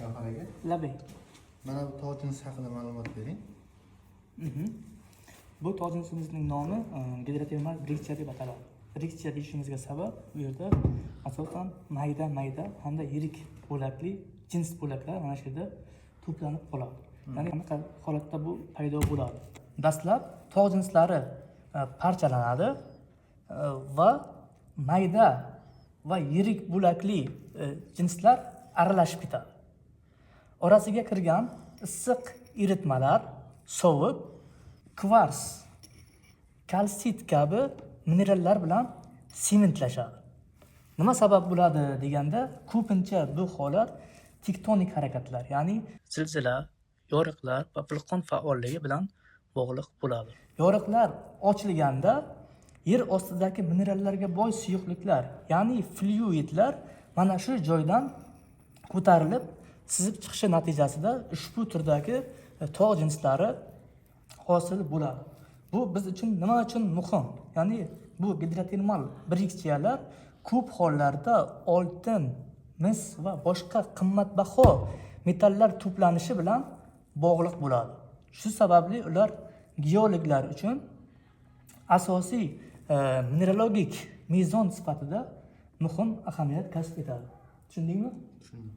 Gavhar aka. Labay. Mana bu tog' jinsi haqida ma'lumot bering. Bu tog' jinsimizning nomi gidrotermal briksiya deb ataladi. Briksiya deyishimizga sabab bu yerda asosan mayda hamda yirik bo'lakli jins bo'laklar mana shu yerda to'planib qoladi. Ya'ni qanaqa holatda bu paydo bo'ladi? Dastlab tog' jinslari parchalanadi va mayda va yirik bo'lakli jinslar aralashib ketadi. Orasiga kirgan issiq eritmalar sovib, kvars, kalsit kabi minerallar bilan sementlashadi. Nima sabab bo'ladi deganda, ko'pincha bu holat tektonik harakatlar, ya'ni zilzila, yoriqlar va vulqon faolligi bilan bog'liq bo'ladi. Yoriqlar ochilganda yer ostidagi minerallarga boy suyuqliklar, ya'ni flyuidlar mana shu joydan ko'tarilib sizib chiqishi natijasida ushbu turdagi tog' jinslari hosil bo'ladi. Bu biz uchun nima uchun muhim? Ya'ni bu gidrotermal briksiyalar ko'p hollarda oltin, mis va boshqa qimmatbaho metallar to'planishi bilan bog'liq bo'ladi. Shu sababli ular geologlar uchun asosiy mineralogik mezon sifatida muhim ahamiyat kasb etadi. Tushundingmi? Tushundim.